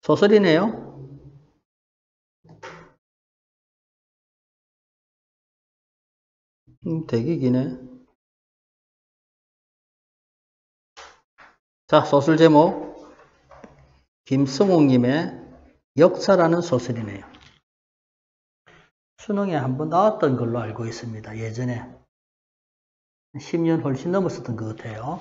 소설이네요. 되게 기네. 자, 소설 제목 김성옥님의 역사라는 소설이네요. 수능에 한번 나왔던 걸로 알고 있습니다. 예전에 10년 훨씬 넘었었던 것 같아요.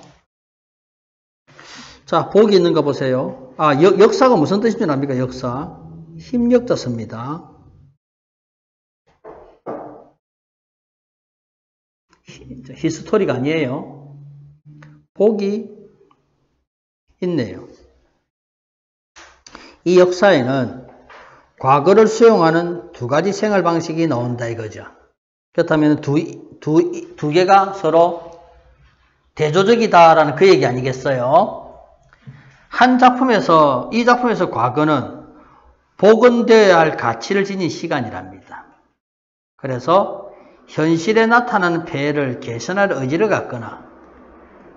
자, 보기 있는 거 보세요. 역사가 무슨 뜻인지 압니까? 역사. 힘역자 씁니다. 히스토리가 아니에요. 복이 있네요. 이 역사에는 과거를 수용하는 두 가지 생활 방식이 나온다 이거죠. 그렇다면 두 개가 서로 대조적이다라는 그 얘기 아니겠어요? 한 작품에서, 이 작품에서 과거는 복원되어야 할 가치를 지닌 시간이랍니다. 그래서 현실에 나타나는 폐해를 개선할 의지를 갖거나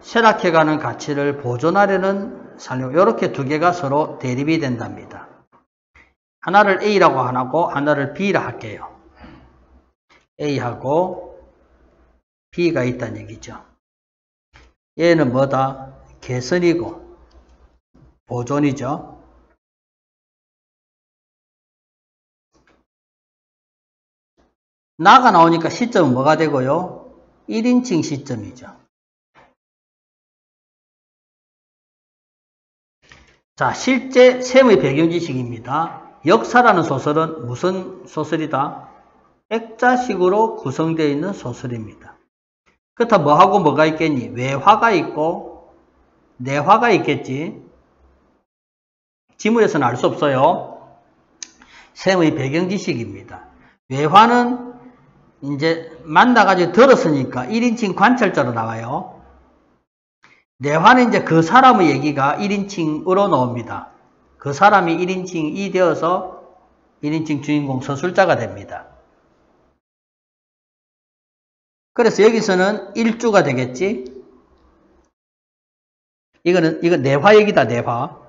쇠락해가는 가치를 보존하려는 살려, 이렇게 두 개가 서로 대립이 된답니다. 하나를 A라고 하고 하나를 B라 할게요. A하고 B가 있다는 얘기죠. 얘는 뭐다? 개선이고 보존이죠. 나가 나오니까 시점은 뭐가 되고요? 1인칭 시점이죠. 자, 실제 셈의 배경 지식입니다. 역사라는 소설은 무슨 소설이다? 액자식으로 구성되어 있는 소설입니다. 그렇다 뭐하고 뭐가 있겠니? 외화가 있고 내화가 있겠지. 지문에서는 알 수 없어요. 셈의 배경 지식입니다. 외화는 이제 만나가지고 들었으니까 1인칭 관찰자로 나와요. 내화는 이제 그 사람의 얘기가 1인칭으로 나옵니다. 그 사람이 1인칭이 되어서 1인칭 주인공 서술자가 됩니다. 그래서 여기서는 일주가 되겠지? 이건 내화 얘기다, 내화.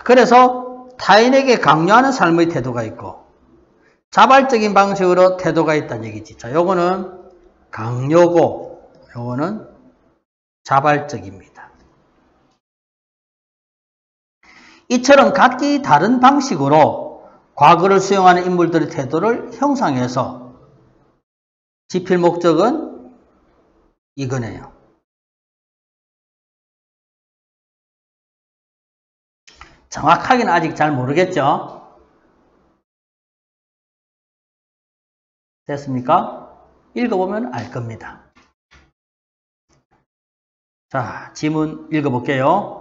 그래서 타인에게 강요하는 삶의 태도가 있고, 자발적인 방식으로 태도가 있다는 얘기지. 자, 요거는 강요고, 요거는 자발적입니다. 이처럼 각기 다른 방식으로 과거를 수용하는 인물들의 태도를 형상해서 지필 목적은 이거네요. 정확하게는 아직 잘 모르겠죠? 됐습니까? 읽어보면 알 겁니다. 자, 지문 읽어볼게요.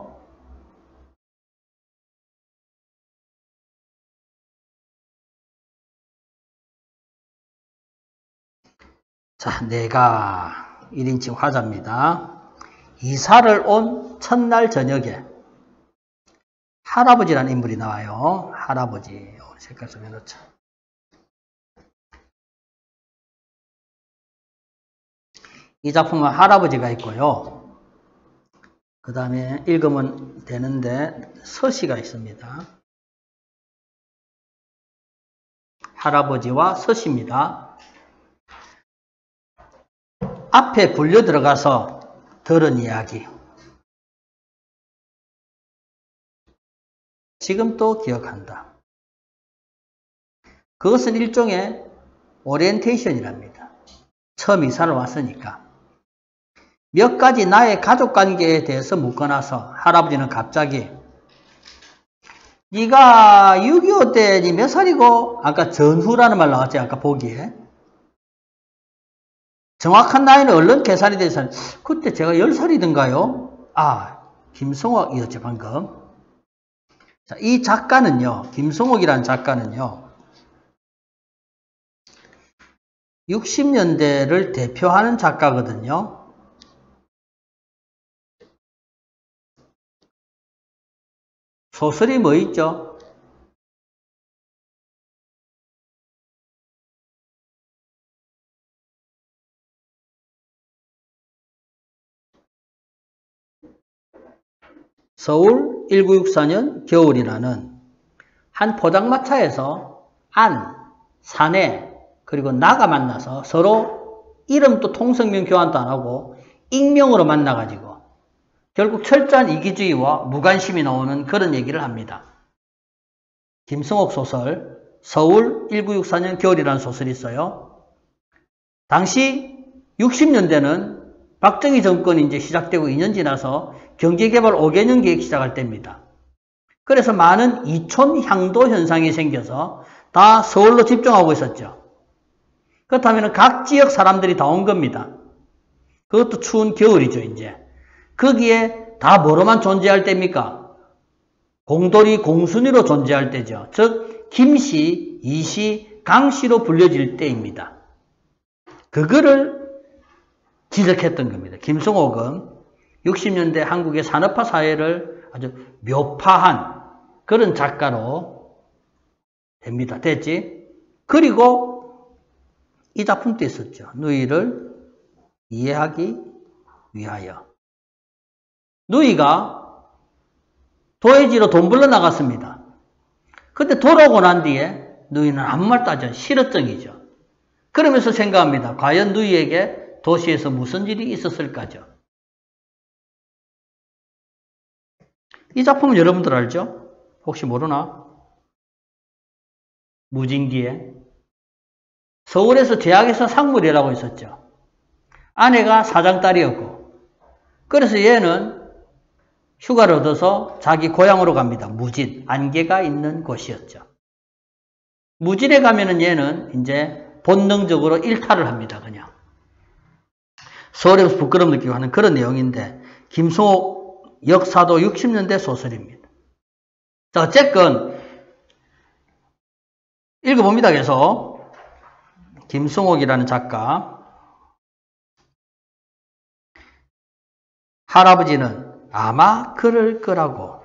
자, 내가 1인칭 화자입니다. 이사를 온 첫날 저녁에 할아버지라는 인물이 나와요. 할아버지. 색깔 좀 해놓자. 이 작품은 할아버지가 있고요. 그 다음에 읽으면 되는데 서시가 있습니다. 할아버지와 서시입니다. 앞에 불려 들어가서 들은 이야기. 지금 또 기억한다. 그것은 일종의 오리엔테이션이랍니다. 처음 이사를 왔으니까. 몇 가지 나의 가족관계에 대해서 묻고나서 할아버지는 갑자기 네가 6.25 때 니 몇 살이고? 아까 전후라는 말 나왔지, 아까 보기에. 정확한 나이는 얼른 계산이 돼서 그때 제가 10살이던가요? 김성옥이었죠, 방금. 자, 이 작가는요, 김성옥이라는 작가는요, 60년대를 대표하는 작가거든요. 소설이 뭐 있죠? 서울 서울 1964년 겨울이라는 한 포장마차에서 안, 사내, 그리고 나가 만나서 서로 이름도 통성명 교환도 안 하고 익명으로 만나가지고 결국 철저한 이기주의와 무관심이 나오는 그런 얘기를 합니다. 김성옥 소설 서울 1964년 겨울이라는 소설이 있어요. 당시 60년대는 박정희 정권이 이제 시작되고 2년 지나서 경제개발 5개년 계획 시작할 때입니다. 그래서 많은 이촌 향도 현상이 생겨서 다 서울로 집중하고 있었죠. 그렇다면 각 지역 사람들이 다 온 겁니다. 그것도 추운 겨울이죠, 이제. 거기에 다 뭐로만 존재할 때입니까? 공돌이, 공순이로 존재할 때죠. 즉, 김씨, 이씨, 강씨로 불려질 때입니다. 그거를 지적했던 겁니다. 김성옥은 60년대 한국의 산업화 사회를 아주 묘파한 그런 작가로 됩니다. 됐지? 그리고 이 작품도 있었죠. 누이를 이해하기 위하여. 누이가 도해지로 돈 벌러 나갔습니다. 근데 돌아오고 난 뒤에 누이는 아무 말도 하지 않아요. 실어증이죠. 그러면서 생각합니다. 과연 누이에게 도시에서 무슨 일이 있었을까죠? 이 작품은 여러분들 알죠? 혹시 모르나? 무진기에 서울에서 대학에서 상무리라고 있었죠. 아내가 사장딸이었고 그래서 얘는 휴가를 얻어서 자기 고향으로 갑니다. 무진, 안개가 있는 곳이었죠. 무진에 가면은 얘는 이제 본능적으로 일탈을 합니다. 그냥. 서울에서 부끄러움 느끼고 하는 그런 내용인데 김성옥 역사도 60년대 소설입니다. 자, 어쨌건 읽어봅니다. 계속 김성옥이라는 작가. 할아버지는 아마 그럴 거라고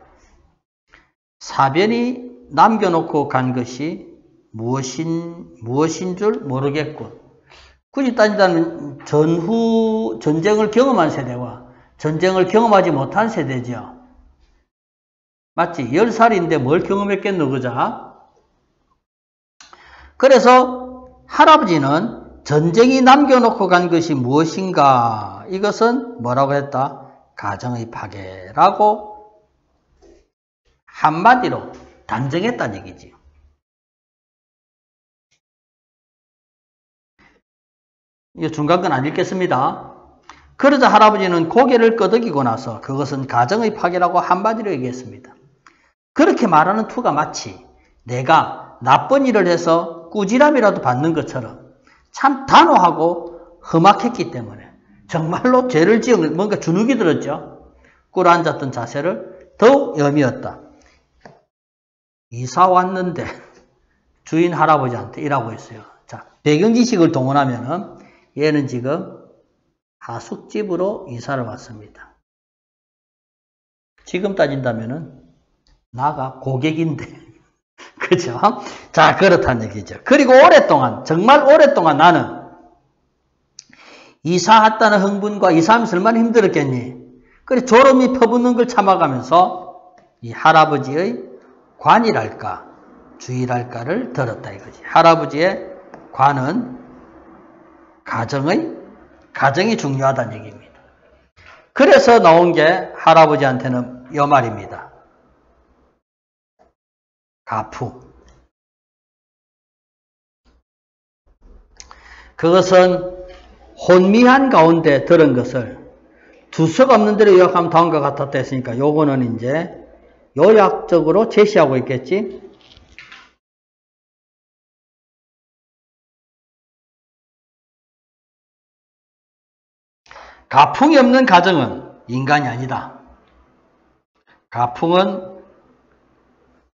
사변이 남겨놓고 간 것이 무엇인 줄 모르겠군. 굳이 따지자면 전쟁을 경험한 세대와 전쟁을 경험하지 못한 세대죠. 맞지? 10살인데 뭘 경험했겠노, 그자? 그래서 할아버지는 전쟁이 남겨놓고 간 것이 무엇인가? 이것은 뭐라고 했다? 가정의 파괴라고 한마디로 단정했다는 얘기지. 이 중간 건 안 읽겠습니다. 그러자 할아버지는 고개를 끄덕이고 나서 그것은 가정의 파괴라고 한마디로 얘기했습니다. 그렇게 말하는 투가 마치 내가 나쁜 일을 해서 꾸지람이라도 받는 것처럼 참 단호하고 험악했기 때문에 정말로 죄를 지은 뭔가 주눅이 들었죠. 꿇어앉았던 자세를 더욱 여미었다. 이사 왔는데 주인 할아버지한테 이라고 했어요. 자, 배경 지식을 동원하면은 얘는 지금 하숙집으로 이사를 왔습니다. 지금 따진다면은 나가 고객인데 그죠? 자, 그렇다는 얘기죠. 그리고 오랫동안, 정말 오랫동안 나는 이사 왔다는 흥분과 이사하면서 얼마나 힘들었겠니? 그래 졸음이 퍼붓는 걸 참아가면서 이 할아버지의 관이랄까 주의랄까를 들었다 이거지. 할아버지의 관은 가정이 중요하다는 얘기입니다. 그래서 나온 게 할아버지한테는 이 말입니다. 가풍. 그것은 혼미한 가운데 들은 것을 두서가 없는 대로 요약하면 다음과 같았다 했으니까 요거는 이제 요약적으로 제시하고 있겠지. 가풍이 없는 가정은 인간이 아니다. 가풍은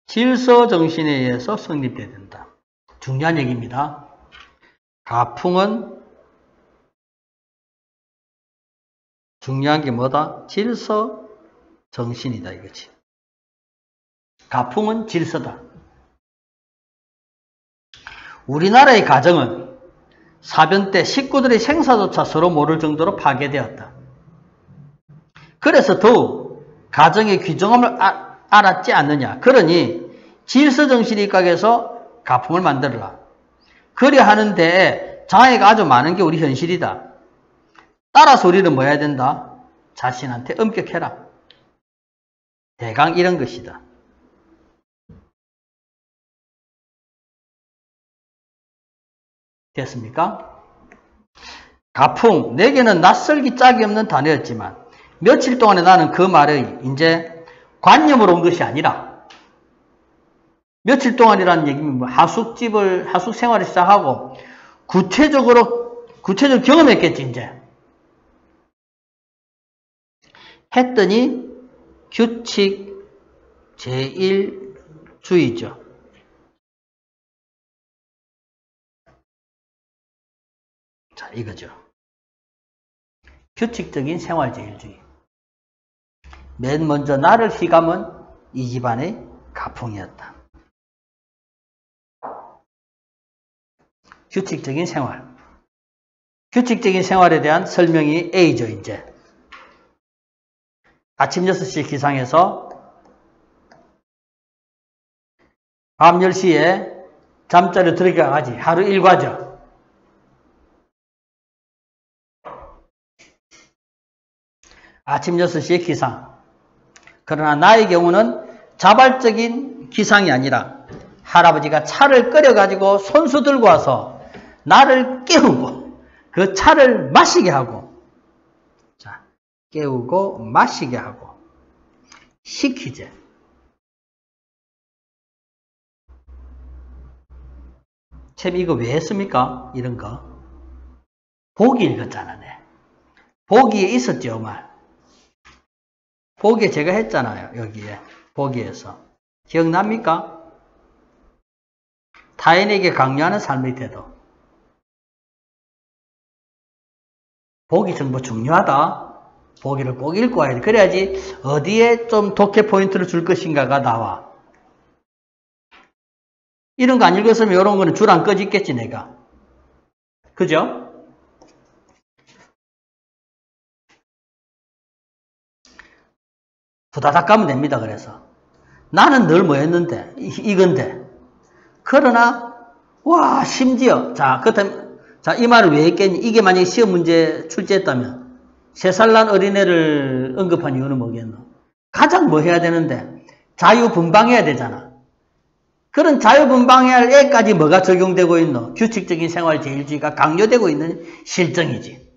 질서 정신에 의해서 성립돼야 된다. 중요한 얘기입니다. 가풍은 중요한 게 뭐다? 질서 정신이다 이거지. 가풍은 질서다. 우리나라의 가정은 사변 때 식구들의 생사조차 서로 모를 정도로 파괴되었다. 그래서 더욱 가정의 귀중함을 알았지 않느냐. 그러니 질서정신이각에서 가풍을 만들어라. 그리 하는데 장애가 아주 많은 게 우리 현실이다. 따라서 우리는 뭐 해야 된다? 자신한테 엄격해라. 대강 이런 것이다. 됐습니까? 가풍, 내게는 낯설기 짝이 없는 단어였지만 며칠 동안에 나는 그 말의 이제 관념으로 온 것이 아니라 며칠 동안이라는 얘기는 뭐 하숙 생활을 시작하고 구체적으로 경험했겠지, 이제. 했더니 규칙 제1주의죠. 자, 이거죠. 규칙적인 생활제일주의. 맨 먼저 나를 휘감은 이 집안의 가풍이었다. 규칙적인 생활. 규칙적인 생활에 대한 설명이 A죠, 이제. 아침 6시 기상해서 밤 10시에 잠자리에 들어가야지. 하루 일과죠. 아침 6시에 기상. 그러나 나의 경우는 자발적인 기상이 아니라 할아버지가 차를 끓여가지고 손수 들고 와서 나를 깨우고 그 차를 마시게 하고, 자, 깨우고 마시게 하고 시키지. 참 이거 왜 했습니까? 이런 거. 보기 읽었잖아, 네. 보기에 있었죠, 말. 보기에 제가 했잖아요, 여기에. 보기에서. 기억납니까? 타인에게 강요하는 삶의 태도. 보기 정보 중요하다. 보기를 꼭 읽고 와야 돼. 그래야지 어디에 좀 독해 포인트를 줄 것인가가 나와. 이런 거 안 읽었으면 이런 거는 줄 안 꺼져 있겠지, 내가. 그죠? 부다닥 가면 됩니다, 그래서. 나는 늘 뭐 했는데, 이건데. 그러나, 와, 심지어, 자, 이 말을 왜 했겠니? 이게 만약에 시험 문제 출제했다면, 3살 난 어린애를 언급한 이유는 뭐겠노? 가장 뭐 해야 되는데, 자유분방해야 되잖아. 그런 자유분방해야 할 애까지 뭐가 적용되고 있노? 규칙적인 생활제일주의가 강요되고 있는 실정이지.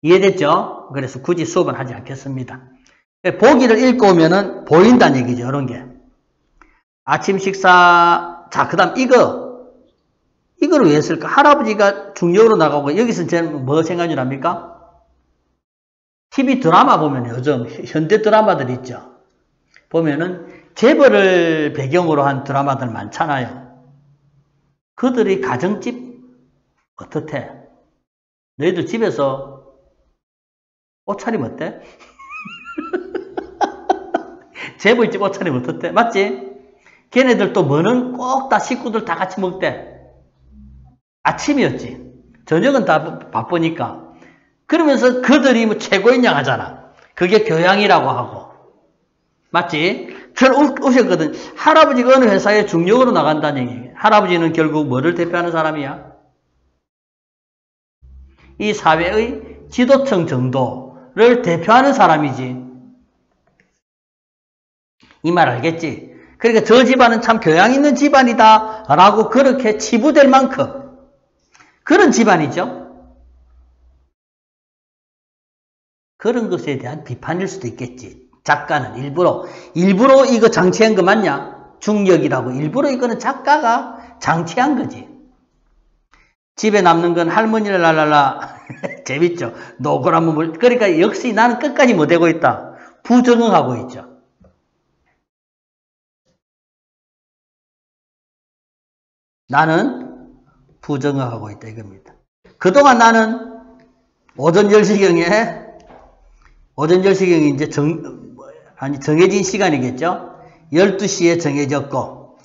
이해됐죠? 그래서 굳이 수업은 하지 않겠습니다. 보기를 읽고 오면은 보인다는 얘기죠, 이런 게. 아침 식사, 자, 그 다음 이거를 왜 했을까? 할아버지가 중력으로 나가고, 여기서 저는 뭐 생각이 납니까? TV 드라마 보면 요즘 현대 드라마들 있죠. 보면은 재벌을 배경으로 한 드라마들 많잖아요. 그들이 가정집 어떻대? 너희들 집에서 옷차림 어때? 재벌집 옷차림 어떻대? 맞지? 걔네들 또 뭐는 꼭 다 식구들 다 같이 먹대. 아침이었지. 저녁은 다 바쁘니까. 그러면서 그들이 뭐 최고인 양 하잖아. 그게 교양이라고 하고. 맞지? 저는 오셨거든. 할아버지가 어느 회사에 중력으로 나간다는 얘기예요. 할아버지는 결국 뭐를 대표하는 사람이야? 이 사회의 지도층 정도를 대표하는 사람이지. 이 말 알겠지? 그러니까 저 집안은 참 교양 있는 집안이다 라고 그렇게 치부될 만큼 그런 집안이죠. 그런 것에 대한 비판일 수도 있겠지. 작가는 일부러 이거 장치한 거 맞냐? 중력이라고 일부러 이거는 작가가 장치한 거지. 집에 남는 건 할머니를 랄랄라 재밌죠. 노그라무 물. 그러니까 역시 나는 끝까지 못하고 있다. 부적응하고 있죠. 나는 부정하고 있다 이겁니다. 그동안 나는 오전 10시경에 이제 정해진 시간이겠죠. 12시에 정해졌고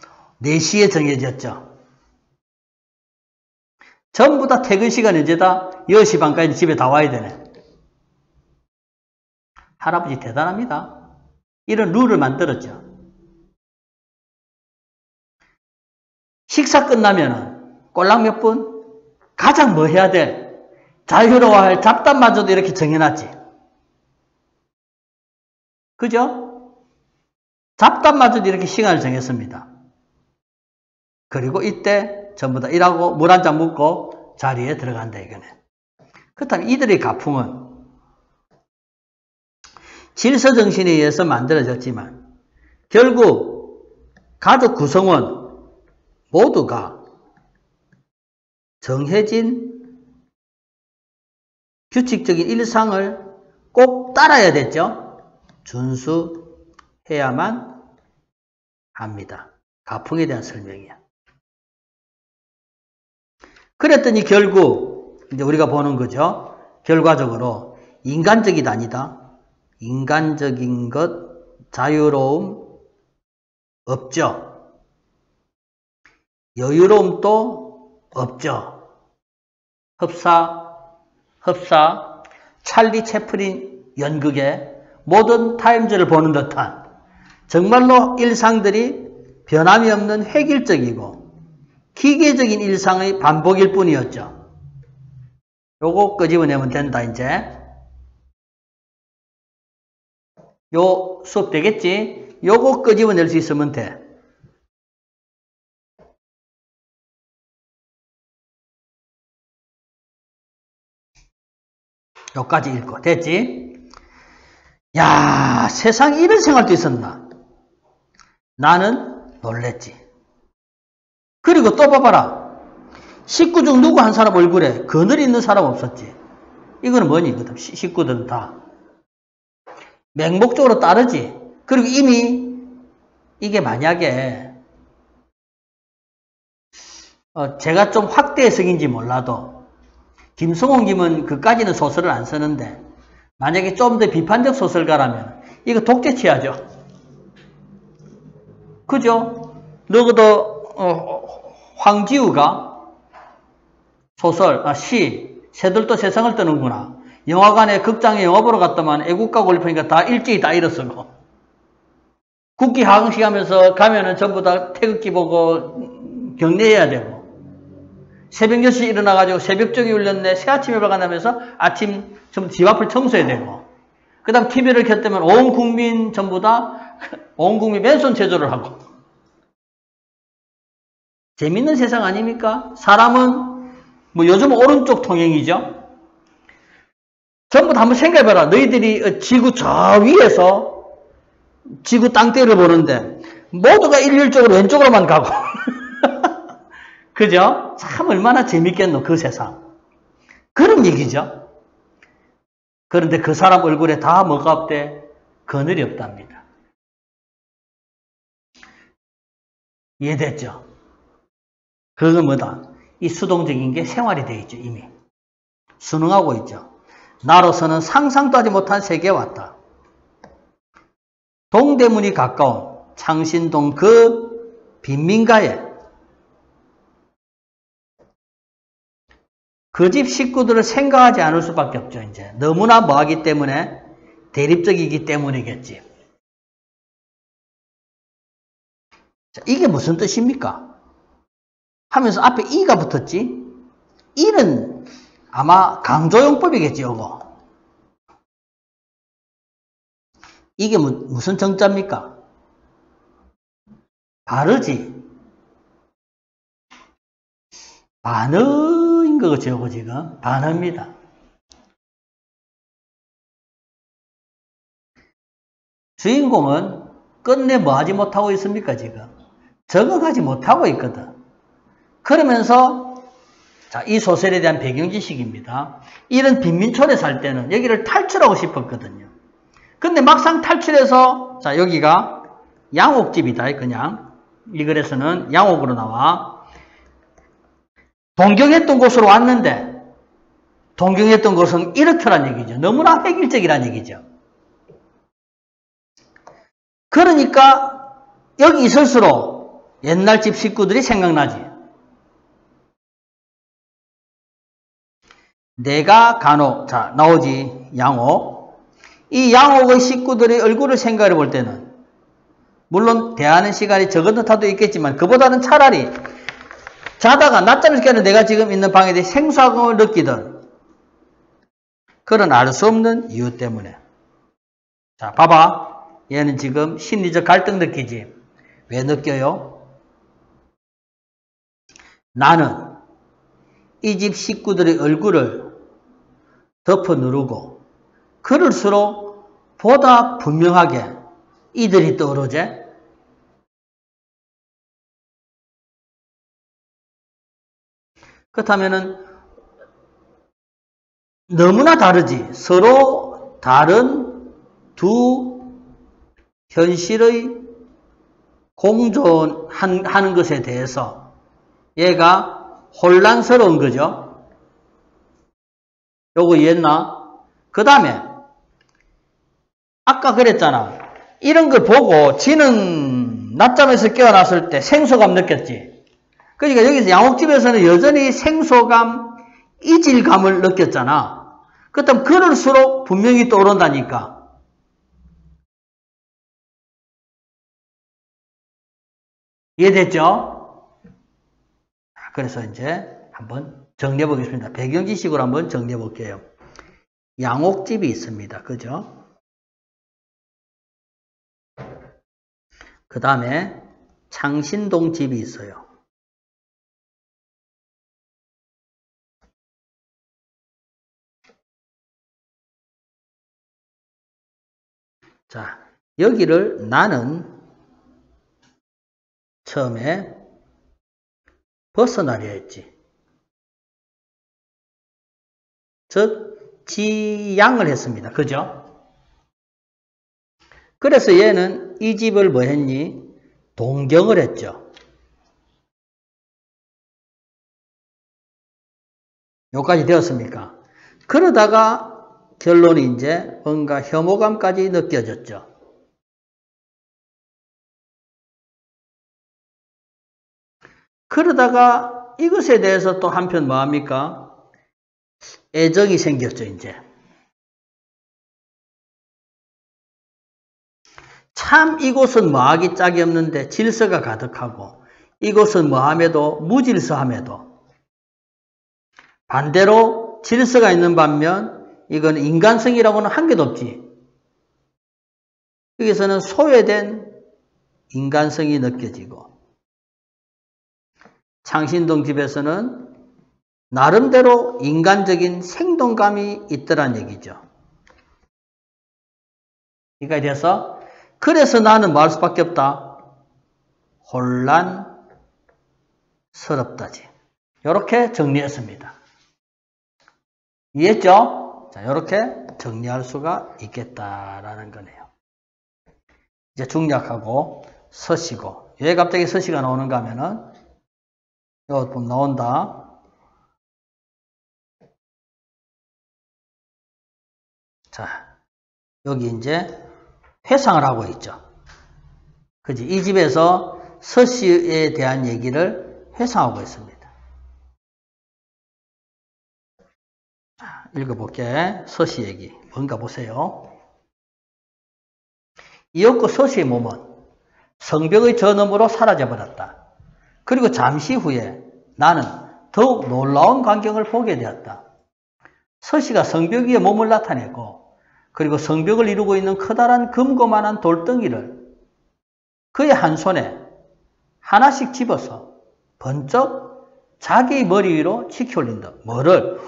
4시에 정해졌죠. 전부 다 퇴근 시간 이제다 10시 반까지 집에 다 와야 되네. 할아버지 대단합니다. 이런 룰을 만들었죠. 식사 끝나면은 꼴랑 몇 분? 가장 뭐 해야 돼? 자유로워할 잡담마저도 이렇게 정해놨지. 그죠? 잡담마저도 이렇게 시간을 정했습니다. 그리고 이때 전부 다 일하고 물 한 잔 먹고 자리에 들어간다 이거네. 그렇다면 이들의 가풍은 질서정신에 의해서 만들어졌지만 결국 가족 구성원 모두가 정해진 규칙적인 일상을 꼭 따라야 됐죠. 준수해야만 합니다. 가풍에 대한 설명이야. 그랬더니 결국 이제 우리가 보는 거죠. 결과적으로 인간적이다 아니다. 인간적인 것, 자유로움 없죠. 여유로움도 없죠. 흡사, 찰리 채플린 연극의 모던 타임즈를 보는 듯한 정말로 일상들이 변함이 없는 획일적이고 기계적인 일상의 반복일 뿐이었죠. 요거 끄집어내면 된다, 이제. 요 수업 되겠지? 요거 끄집어낼 수 있으면 돼. 요까지 읽고. 됐지? 야, 세상에 이런 생활도 있었나? 나는 놀랬지. 그리고 또 봐봐라. 식구 중 누구 한 사람 얼굴에 그늘이 있는 사람 없었지. 이거는 뭐니? 식구들은 다 맹목적으로 따르지. 그리고 이미 이게 만약에 제가 좀 확대 해석인지 몰라도 김성홍 님은 그까지는 소설을 안 쓰는데 만약에 좀 더 비판적 소설가라면 이거 독재 취하죠. 그죠? 너도 황지우가 소설, 시, 새들도 세상을 떠는구나. 영화관에 극장에 영화 보러 갔더만 애국가 골프니까 다 일제히 다 잃었어. 국기 하강식 하면서 가면은 전부 다 태극기 보고 경례해야 되고 새벽 6시 일어나가지고 새벽쪽이 울렸네 새아침에 발간하면서 아침 좀 집 앞을 청소해야 되고 그 다음 TV를 켰다면 온 국민 전부 다 온 국민 맨손 제조를 하고 재밌는 세상 아닙니까? 사람은 뭐 요즘 오른쪽 통행이죠. 전부 다 한번 생각해봐라. 너희들이 지구 저 위에서 지구 땅대를 보는데 모두가 일률적으로 왼쪽으로만 가고 그죠? 참 얼마나 재밌겠노 그 세상. 그런 얘기죠. 그런데 그 사람 얼굴에 다 뭐가 없대? 그늘이 없답니다. 이해됐죠? 그건 뭐다? 이 수동적인 게 생활이 되어 있죠. 이미. 순응하고 있죠. 나로서는 상상도 하지 못한 세계에 왔다. 동대문이 가까운 창신동 그 빈민가에 그 집 식구들을 생각하지 않을 수밖에 없죠. 이제 너무나 뭐하기 때문에 대립적이기 때문이겠지. 자, 이게 무슨 뜻입니까? 하면서 앞에 이가 붙었지. 이는 아마 강조용법이겠지. 이거. 이게 무슨 정자입니까? 바르지. 반어인 거죠. 이거 지금. 반어입니다. 주인공은 끝내 뭐하지 못하고 있습니까? 지금. 적응하지 못하고 있거든. 그러면서 자, 이 소설에 대한 배경 지식입니다. 이런 빈민촌에 살 때는 여기를 탈출하고 싶었거든요. 근데 막상 탈출해서 자, 여기가 양옥집이다. 그냥 이 글에서는 양옥으로 나와. 동경했던 곳으로 왔는데 동경했던 곳은 이렇더란 얘기죠. 너무나 획일적이란 얘기죠. 그러니까 여기 있을수록 옛날 집 식구들이 생각나지. 내가 간혹 자 나오지 양옥 이 양옥의 식구들의 얼굴을 생각해 볼 때는 물론 대하는 시간이 적은 탓도 있겠지만 그보다는 차라리 자다가 낮잠을 깨는 내가 지금 있는 방에 대해 생소함을 느끼던 그런 알 수 없는 이유 때문에. 자, 봐봐. 얘는 지금 심리적 갈등 느끼지. 왜 느껴요? 나는 이 집 식구들의 얼굴을 덮어 누르고 그럴수록 보다 분명하게 이들이 떠오르지. 그렇다면은 너무나 다르지. 서로 다른 두 현실의 공존하는 것에 대해서 얘가 혼란스러운 거죠. 요거 이해했나? 그 다음에 아까 그랬잖아. 이런 걸 보고 지는 낮잠에서 깨어났을 때 생소감 느꼈지. 그러니까 여기서 양옥집에서는 여전히 생소감, 이질감을 느꼈잖아. 그렇다면 그럴수록 분명히 떠오른다니까. 이해됐죠? 그래서 이제 한번 정리해 보겠습니다. 배경 지식으로 한번 정리해 볼게요. 양옥집이 있습니다. 그죠? 그 다음에 창신동 집이 있어요. 자, 여기를 나는 처음에 벗어나려 했지. 즉, 지양을 했습니다. 그죠? 그래서 얘는 이 집을 뭐 했니? 동경을 했죠. 여기까지 되었습니까? 그러다가 결론이 이제 뭔가 혐오감까지 느껴졌죠. 그러다가 이것에 대해서 또 한편 뭐합니까? 애정이 생겼죠, 이제. 참 이곳은 뭐하기 짝이 없는데 질서가 가득하고 이곳은 뭐함에도 무질서함에도 반대로 질서가 있는 반면 이건 인간성이라고는 한 개도 없지. 여기서는 소외된 인간성이 느껴지고 창신동 집에서는 나름대로 인간적인 생동감이 있더란 얘기죠. 이거에 대해서 그래서 나는 뭐 할 수밖에 없다. 혼란스럽다지. 이렇게 정리했습니다. 이해했죠? 자, 이렇게 정리할 수가 있겠다라는 거네요. 이제 중략하고 서시고. 왜 갑자기 서시가 나오는가 하면은 이거 보면 나온다. 자, 여기 이제 회상을 하고 있죠. 그지? 이 집에서 서씨에 대한 얘기를 회상하고 있습니다. 자, 읽어볼게. 서씨 얘기. 뭔가 보세요. 이윽고 서씨의 몸은 성벽의 저 너머로 사라져버렸다. 그리고 잠시 후에 나는 더욱 놀라운 광경을 보게 되었다. 서씨가 성벽 위에 몸을 나타내고 그리고 성벽을 이루고 있는 커다란 금고만한 돌덩이를 그의 한 손에 하나씩 집어서 번쩍 자기 머리 위로 치켜 올린다. 뭐를?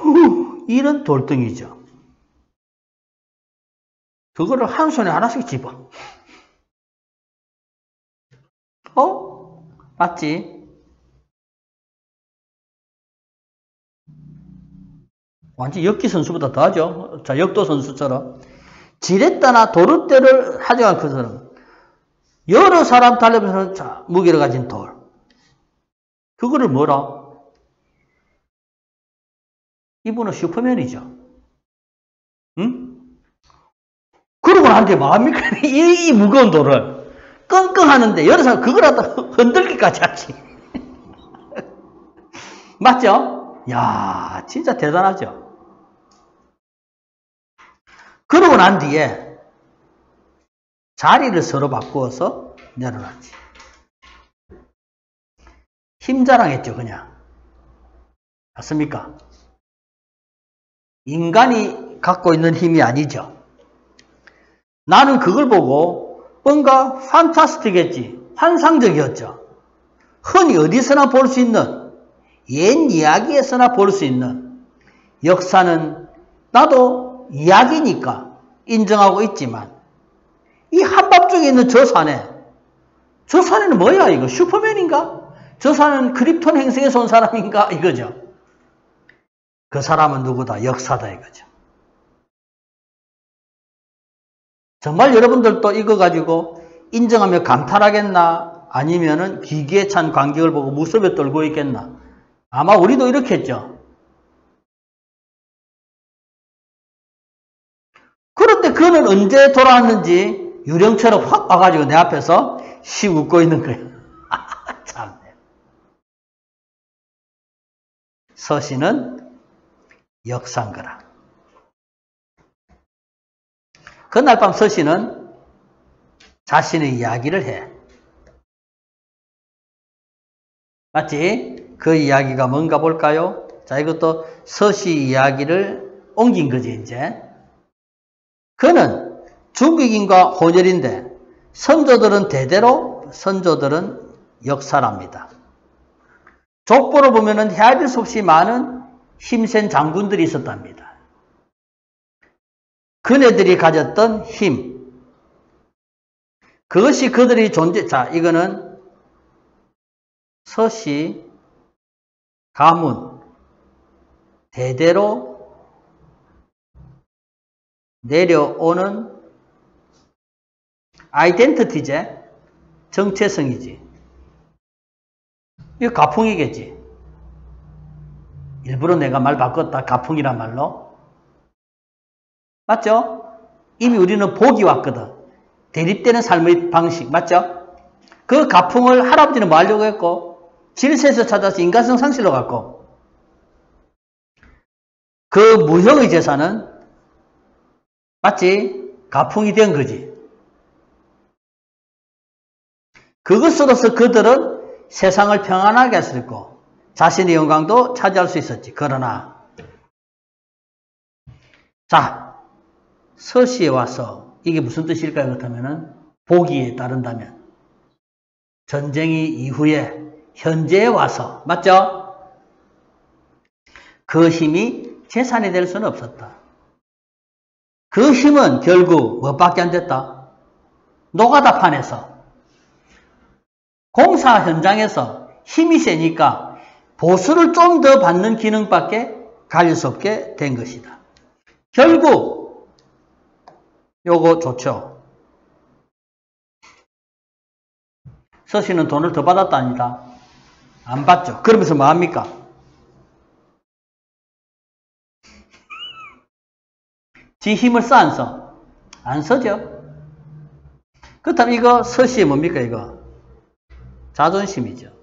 이런 돌덩이죠. 그거를 한 손에 하나씩 집어. 맞지? 완전 역기 선수보다 더하죠. 자, 역도 선수처럼. 지렛대나 도르대를 하져간 것처럼 여러 사람 달려면서 자, 무게를 가진 돌. 그거를 뭐라? 이분은 슈퍼맨이죠. 응? 그러고 나한테 뭐합니까? 이 무거운 돌을 끙끙하는데 여러 사람 그걸 갖다 흔들기까지 하지. 맞죠? 야, 진짜 대단하죠. 그러고 난 뒤에 자리를 서로 바꾸어서 내려놨지. 힘 자랑했죠, 그냥. 맞습니까? 인간이 갖고 있는 힘이 아니죠. 나는 그걸 보고 뭔가 판타스틱했지. 환상적이었죠. 흔히 어디서나 볼 수 있는, 옛 이야기에서나 볼 수 있는 역사는 나도 이야기니까 인정하고 있지만 이 한밤중에 있는 저 산에는 뭐야 이거? 슈퍼맨인가? 저 산은 크립톤 행성에서 온 사람인가? 이거죠. 그 사람은 누구다? 역사다 이거죠. 정말 여러분들도 이거 가지고 인정하며 감탄하겠나? 아니면은 기기에 찬 광경을 보고 무섭게 떨고 있겠나? 아마 우리도 이렇게 했죠. 그런데 그는 언제 돌아왔는지 유령처럼 확 와가지고 내 앞에서 씩 웃고 있는 거예요. 참. 서신은 역사인 거라. 그날 밤 서신은 자신의 이야기를 해. 맞지? 그 이야기가 뭔가 볼까요? 자, 이것도 서시 이야기를 옮긴 거지, 이제. 그는 중국인과 혼혈인데, 선조들은 대대로 선조들은 역사랍니다. 족보를 보면은 헤아릴 수 없이 많은 힘센 장군들이 있었답니다. 그네들이 가졌던 힘. 그것이 그들이 자, 이거는 서시, 가문, 대대로 내려오는 아이덴티티제, 정체성이지. 이거 가풍이겠지. 일부러 내가 말 바꿨다. 가풍이란 말로. 맞죠? 이미 우리는 복이 왔거든. 대립되는 삶의 방식. 맞죠? 그 가풍을 할아버지는 뭐 하려고 했고, 질서에서 찾아서 인간성 상실로 갔고, 그 무형의 재산은, 맞지? 가풍이 된 거지. 그것으로서 그들은 세상을 평안하게 할 수 있고, 자신의 영광도 차지할 수 있었지. 그러나, 자, 서시에 와서, 이게 무슨 뜻일까요? 그렇다면은, 보기에 따른다면, 전쟁이 이후에, 현재에 와서, 맞죠? 그 힘이 재산이 될 수는 없었다. 그 힘은 결국 뭐밖에 안 됐다? 노가다판에서, 공사 현장에서 힘이 세니까 보수를 좀 더 받는 기능밖에 가질 수 없게 된 것이다. 결국 요거 좋죠. 서씨는 돈을 더 받았다 아니다? 안 받죠. 그러면서 뭐합니까? 지 힘을 써 안 써? 안 써죠. 그렇다면 이거 서씨의 뭡니까 이거? 자존심이죠.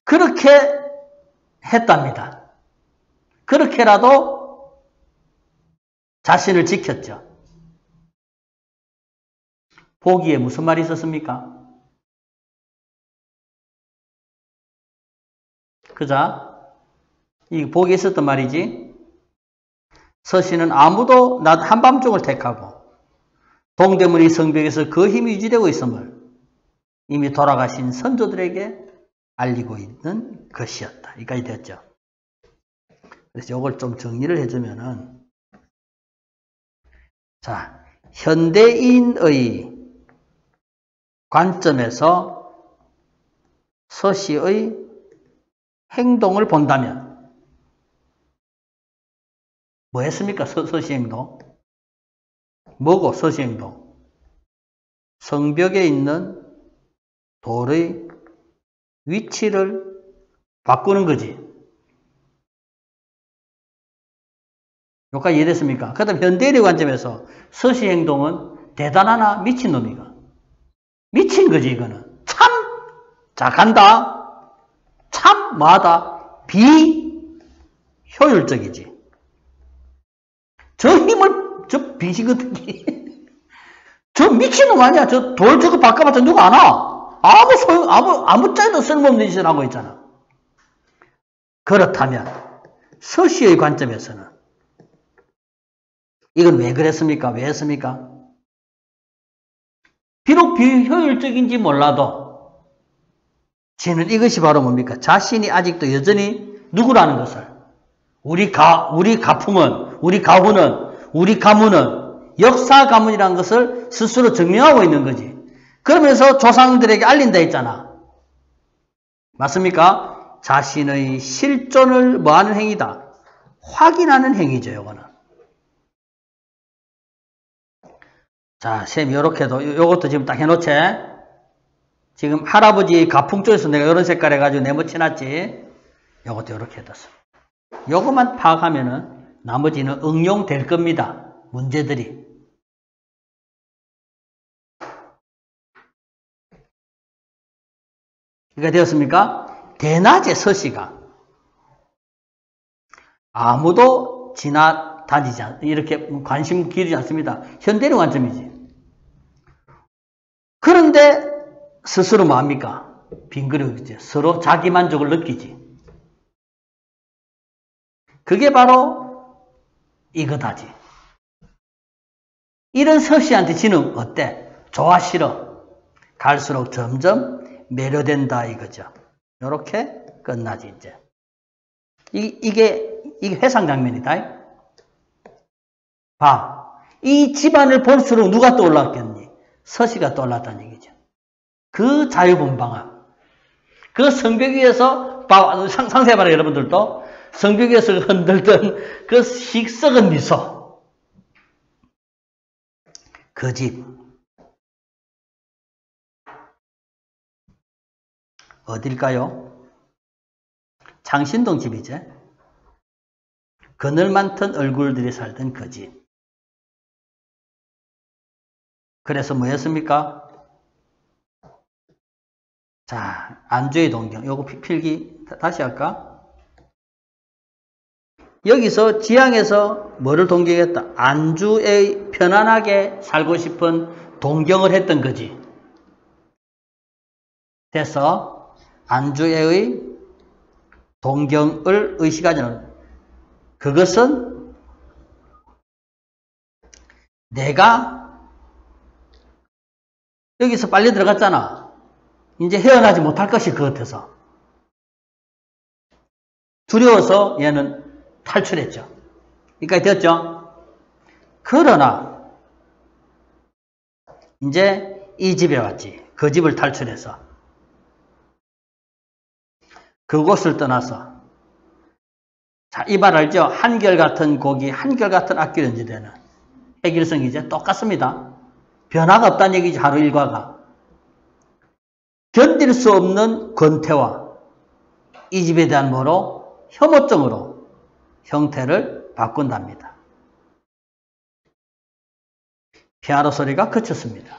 그렇게 했답니다. 그렇게라도 자신을 지켰죠. 보기에 무슨 말이 있었습니까? 그자? 이 보기에 있었던 말이지. 서신은 아무도 낮 한밤중을 택하고 동대문의 성벽에서 그 힘이 유지되고 있음을 이미 돌아가신 선조들에게 알리고 있는 것이었다. 여기까지 됐죠. 그래서 이걸 좀 정리를 해주면은, 자, 현대인의 관점에서 서시의 행동을 본다면 뭐 했습니까? 서시 행동. 뭐고 서시 행동? 성벽에 있는 돌의 위치를 바꾸는 거지. 여기까지 이해됐습니까? 그 다음 현대인의 관점에서 서시 행동은 대단하나 미친놈이가. 미친 거지 이거는. 참 간다. 참 뭐하다. 비효율적이지. 저 힘을, 저 빙신 같은 게. 저 미친놈 아니야. 저 돌 저거 바꿔봤자 누가 안 와. 아무 짝에도 쓸모없는 짓을 하고 있잖아. 그렇다면, 서씨의 관점에서는, 이건 왜 그랬습니까? 왜 했습니까? 비록 비효율적인지 몰라도, 쟤는 이것이 바로 뭡니까? 자신이 아직도 여전히 누구라는 것을, 우리 가풍은, 우리 가훈은, 우리 가문은, 역사 가문이라는 것을 스스로 증명하고 있는 거지. 그러면서 조상들에게 알린다 했잖아. 맞습니까? 자신의 실존을 뭐하는 행위다? 확인하는 행위죠, 요거는. 자, 쌤이 요렇게도, 요것도 지금 딱 해놓지? 지금 할아버지 가풍 쪽에서 내가 요런 색깔 해가지고 네모치놨지? 요것도 요렇게 해뒀어. 요것만 파악하면은 나머지는 응용될 겁니다. 문제들이. 이게 되었습니까? 대낮에 서씨가 아무도 지나다니지 이렇게 관심 기르지 않습니다. 현대의 관점이지. 그런데 스스로 뭐합니까? 빙그레지지. 서로 자기만족을 느끼지. 그게 바로 이거다지. 이런 서씨한테 지는 어때? 좋아 싫어? 갈수록 점점 매료된다 이거죠. 이렇게 끝나지 이제. 이게 회상 장면이다. 봐. 이 집안을 볼수록 누가 떠올랐겠니? 서씨가 떠올랐다는 얘기죠. 그 자유분방함. 그 성벽 위에서 상상해봐라 여러분들도. 성벽 위에서 흔들던 그 식썩은 미소. 그 집. 어딜까요? 창신동 집이지. 그늘 많던 얼굴들이 살던 그 집. 그래서 뭐였습니까? 자, 안주의 동경. 요거 필기 다시 할까? 여기서 지향에서 뭐를 동경했다? 안주의 편안하게 살고 싶은 동경을 했던 거지. 됐어? 안주의 동경을 의식하자는 그것은 내가 여기서 빨리 들어갔잖아. 이제 헤어나지 못할 것이 그 같아서. 두려워서 얘는 탈출했죠. 여기까지 됐죠? 그러나 이제 이 집에 왔지. 그 집을 탈출해서. 그곳을 떠나서. 자, 이 말 알죠? 한결같은 고기, 한결같은 악기 연주되는 해길성이죠. 똑같습니다. 변화가 없다는 얘기죠. 하루 일과가. 견딜 수 없는 권태와 이 집에 대한 뭐로? 혐오증으로 형태를 바꾼답니다. 피아노 소리가 그쳤습니다.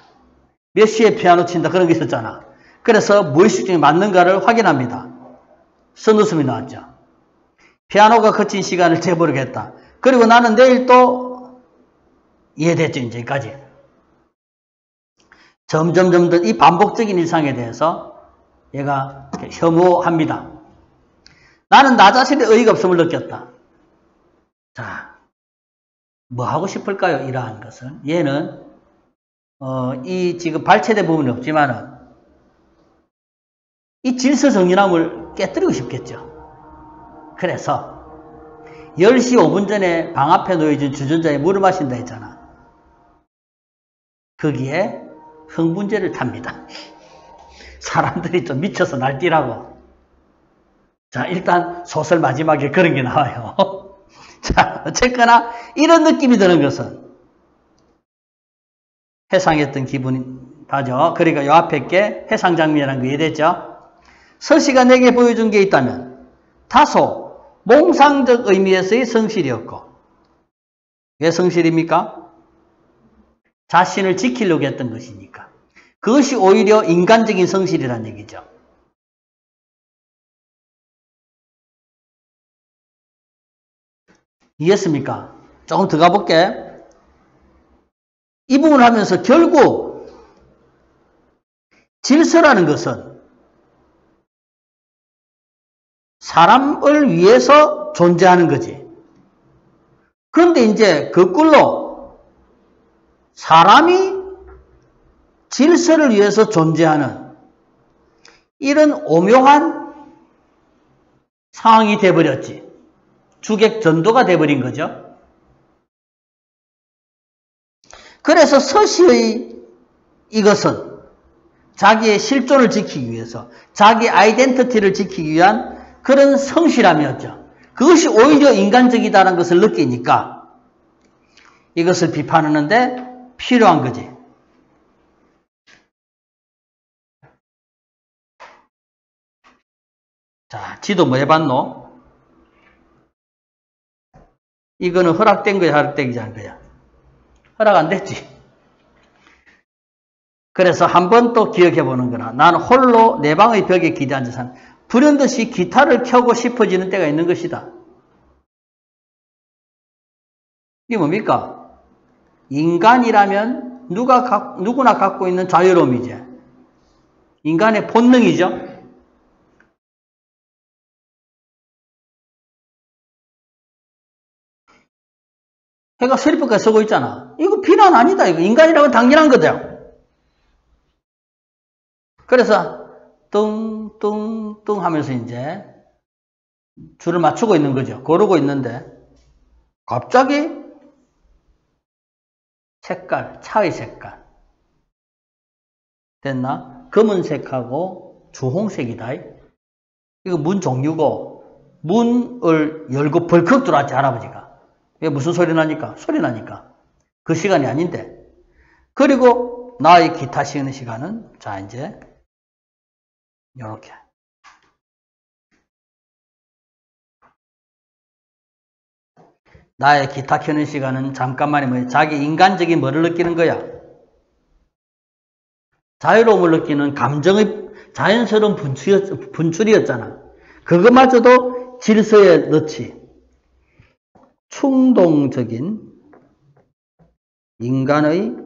몇 시에 피아노 친다 그런 게 있었잖아. 그래서 무의식 중에 맞는가를 확인합니다. 선웃음이 나왔죠. 피아노가 그친 시간을 재보려겠다. 그리고 나는 내일 또 이해됐죠. 이제까지. 점점 이 반복적인 일상에 대해서 얘가 혐오합니다. 나는 나 자신의 의의가 없음을 느꼈다. 자, 뭐 하고 싶을까요? 이러한 것은. 얘는 이 지금 발췌된 부분이 없지만은 이 질서정연함을 깨뜨리고 싶겠죠. 그래서 10시 5분 전에 방 앞에 놓여진 주전자에 물을 마신다 했잖아. 거기에 흥분제를 탑니다. 사람들이 좀 미쳐서 날뛰라고. 자, 일단 소설 마지막에 그런 게 나와요. 자, 어쨌거나 이런 느낌이 드는 것은 회상했던 기분이 다죠. 그러니까 요 앞에 게 회상 장면이라는 거 이해됐죠? 서씨가 내게 보여준 게 있다면 다소 몽상적 의미에서의 성실이었고, 왜 성실입니까? 자신을 지키려고 했던 것이니까. 그것이 오히려 인간적인 성실이라는 얘기죠. 이해했습니까? 조금 더 가볼게. 이 부분을 하면서 결국 질서라는 것은 사람을 위해서 존재하는 거지. 그런데 이제 거꾸로 사람이 질서를 위해서 존재하는 이런 오묘한 상황이 돼버렸지. 주객전도가 돼버린 거죠. 그래서 서시의 이것은 자기의 실존을 지키기 위해서 자기의 아이덴티티를 지키기 위한 그런 성실함이었죠. 그것이 오히려 인간적이다는 것을 느끼니까 이것을 비판하는데 필요한 거지. 자, 지도 뭐 해봤노? 이거는 허락된 거야, 허락되지 않은 거야? 허락 안 됐지. 그래서 한 번 또 기억해 보는 거나, 나는 홀로 내 방의 벽에 기대 앉아서 불현듯이 기타를 켜고 싶어지는 때가 있는 것이다. 이게 뭡니까? 인간이라면 누구나 갖고 있는 자유로움이지. 인간의 본능이죠. 해가 서리법까지 쓰고 있잖아. 이거 비난 아니다. 이거 인간이라고 당연한 거다. 그래서 뚱뚱뚱 하면서 이제 줄을 맞추고 있는 거죠. 고르고 있는데 갑자기 색깔, 차의 색깔 됐나? 검은색하고 주홍색이다. 이거 문 종류고 문을 열고 벌컥 들어왔지, 할아버지가. 이게 무슨 소리 나니까? 소리 나니까. 그 시간이 아닌데. 그리고 나의 기타 치는 시간은 자 이제 요렇게. 나의 기타 켜는 시간은 잠깐만이 뭐야? 자기 인간적인 뭐를 느끼는 거야? 자유로움을 느끼는 감정의 자연스러운 분출이었잖아. 그것마저도 질서에 넣지. 충동적인 인간의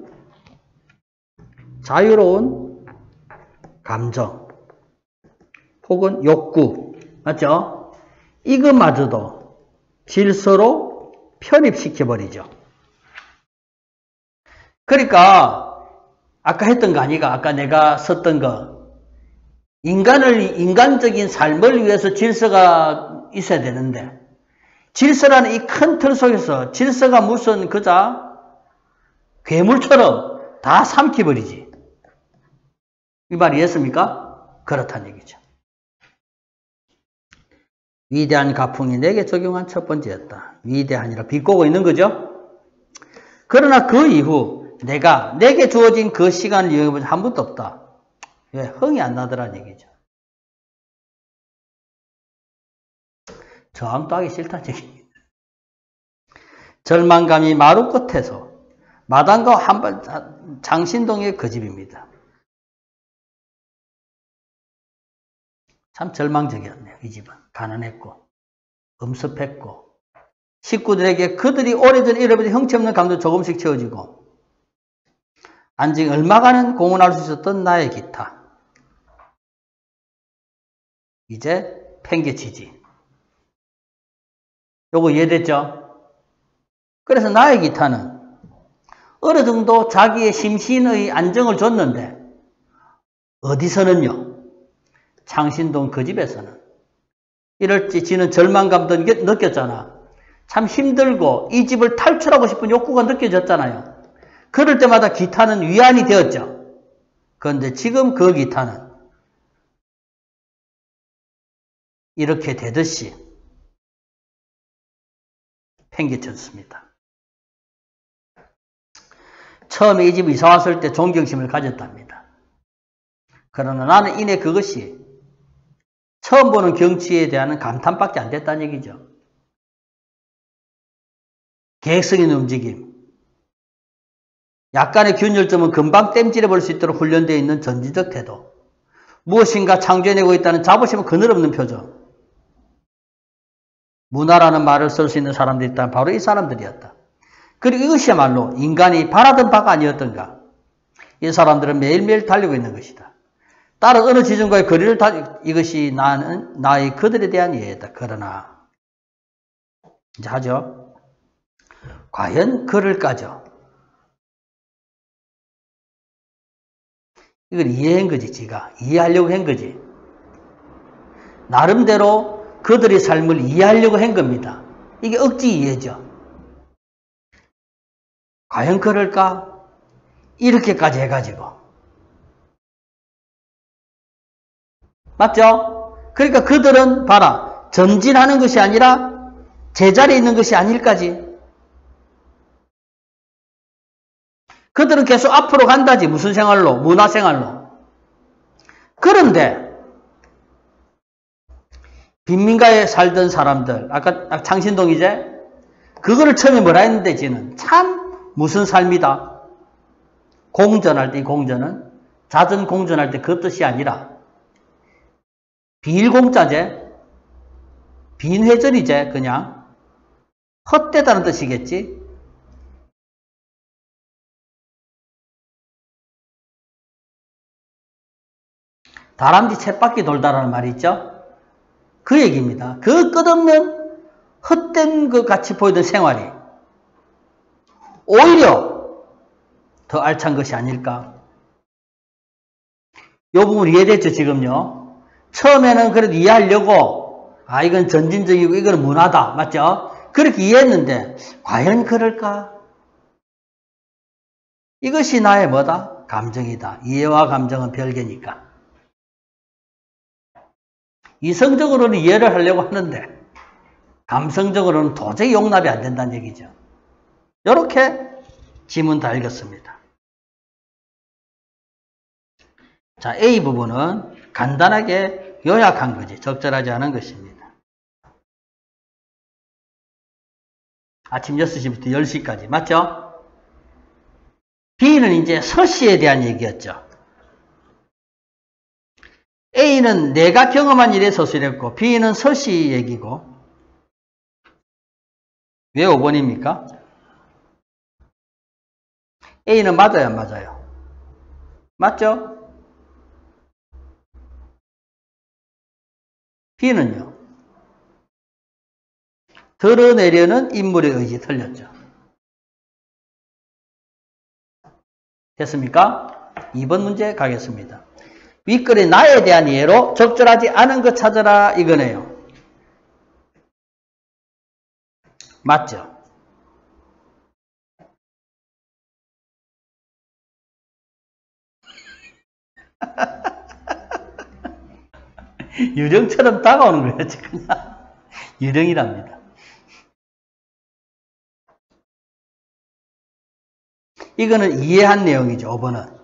자유로운 감정 혹은 욕구, 맞죠? 이것마저도 질서로 편입시켜버리죠. 그러니까 아까 했던 거 아니가? 아까 내가 썼던 거. 인간적인 삶을 위해서 질서가 있어야 되는데 질서라는 이 큰 틀 속에서 질서가 무슨 그자 괴물처럼 다 삼켜버리지. 이 말 이해했습니까? 그렇다는 얘기죠. 위대한 가풍이 내게 적용한 첫 번째였다. 위대한이라 비꼬고 있는 거죠. 그러나 그 이후 내게 주어진 그 시간을 이용해본 적 한 번도 없다. 왜? 흥이 안 나더라는 얘기죠. 저항도 하기 싫다는 얘기입니다. 절망감이 마루 끝에서 마당과 한번 장신동의 그 집입니다. 참 절망적이었네요. 이 집은 가난했고 엄습했고 식구들에게 그들이 오래전에 잃어버린 형체 없는 감도 조금씩 채워지고 안직 얼마간은 공헌할 수 있었던 나의 기타 이제 팽개치지. 요거 이해됐죠? 그래서 나의 기타는 어느 정도 자기의 심신의 안정을 줬는데 어디서는요? 창신동 그 집에서는 이럴지 지는 절망감도 느꼈잖아. 참 힘들고 이 집을 탈출하고 싶은 욕구가 느껴졌잖아요. 그럴 때마다 기타는 위안이 되었죠. 그런데 지금 그 기타는 이렇게 되듯이 팽개쳤습니다. 처음에 이 집 이사 왔을 때 존경심을 가졌답니다. 그러나 나는 이내 그것이 처음 보는 경치에 대한 감탄밖에 안 됐다는 얘기죠. 계획성 있는 움직임, 약간의 균열점은 금방 땜질해버릴 수 있도록 훈련되어 있는 전지적 태도, 무엇인가 창조해내고 있다는 자부심은 그늘없는 표정. 문화라는 말을 쓸 수 있는 사람들이 있다면 바로 이 사람들이었다. 그리고 이것이야말로 인간이 바라던 바가 아니었던가. 이 사람들은 매일매일 달리고 있는 것이다. 따로 어느 지점과의 거리를 이것이 나의 그들에 대한 이해다. 그러나 이제 하죠. 과연 그럴까죠? 이걸 이해한 거지, 지가. 이해하려고 한 거지. 나름대로 그들의 삶을 이해하려고 한 겁니다. 이게 억지 이해죠. 과연 그럴까? 이렇게까지 해가지고. 맞죠? 그러니까 그들은 봐라. 전진하는 것이 아니라 제자리에 있는 것이 아닐까지. 그들은 계속 앞으로 간다지. 무슨 생활로? 문화생활로. 그런데 빈민가에 살던 사람들, 아까 창신동이제? 그거를 처음에 뭐라 했는데 지는 참 무슨 삶이다. 공전할 때 이 공전은 자전 공전할 때 그 뜻이 아니라 비일공자제, 빈회전이제 그냥 헛되다는 뜻이겠지. 다람쥐 쳇바퀴 돌다라는 말이 있죠. 그 얘기입니다. 그 끝없는 헛된 것 같이 보이던 생활이 오히려 더 알찬 것이 아닐까. 이 부분 이해됐죠, 지금요? 처음에는 그래도 이해하려고, 이건 전진적이고 이건 문화다. 맞죠? 그렇게 이해했는데, 과연 그럴까? 이것이 나의 뭐다? 감정이다. 이해와 감정은 별개니까. 이성적으로는 이해를 하려고 하는데 감성적으로는 도저히 용납이 안 된다는 얘기죠. 이렇게 지문 다 읽었습니다. 자, A 부분은 간단하게 요약한 거지. 적절하지 않은 것입니다. 아침 6시부터 10시까지. 맞죠? B는 이제 서시에 대한 얘기였죠. A는 내가 경험한 일에 서술했고 B는 서시 얘기고. 왜 5번입니까? A는 맞아요, 안 맞아요? 맞죠? B는요? 드러내려는 인물의 의지 틀렸죠. 됐습니까? 2번 문제 가겠습니다. 윗글의 나에 대한 이해로 적절하지 않은 것 찾아라 이거네요. 맞죠? 유령처럼 다가오는 거예요, 지금. 유령이랍니다. 이거는 이해한 내용이죠, 5번은.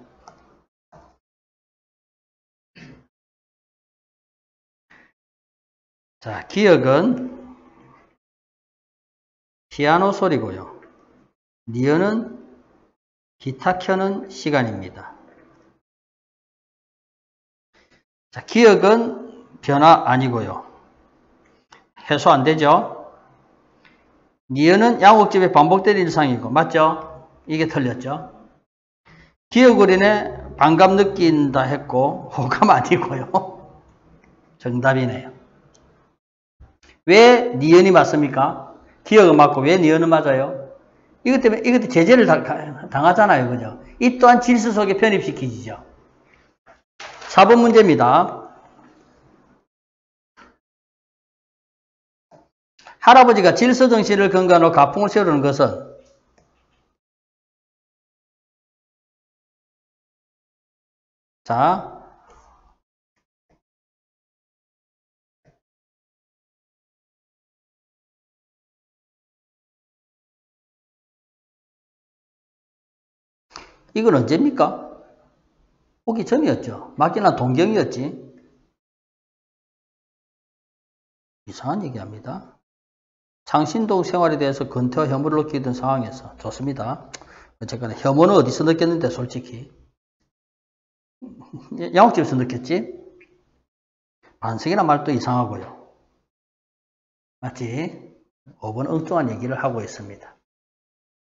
자, 기억은 피아노 소리고요. 니은은 기타 켜는 시간입니다. 자, 기억은 변화 아니고요. 해소 안 되죠? 니은은 양옥집에 반복되는 일상이고, 맞죠? 이게 틀렸죠? 기억으로 인해 반감 느낀다 했고, 호감 아니고요. 정답이네요. 왜 니은이 맞습니까? 기억은 맞고 왜 니은은 맞아요? 이것 때문에 제재를 당하잖아요. 그죠? 이 또한 질서 속에 편입시키지죠. 4번 문제입니다. 할아버지가 질서 정신을 근간으로 가풍을 세우는 것은 자, 이건 언제입니까? 오기 전이었죠. 맞기나 동경이었지. 이상한 얘기합니다. 창신동 생활에 대해서 근태와 혐오를 느끼던 상황에서 좋습니다. 어쨌거나 혐오는 어디서 느꼈는데 솔직히 양옥집에서 느꼈지? 반성이란 말도 이상하고요. 맞지? 5번 엉뚱한 얘기를 하고 있습니다.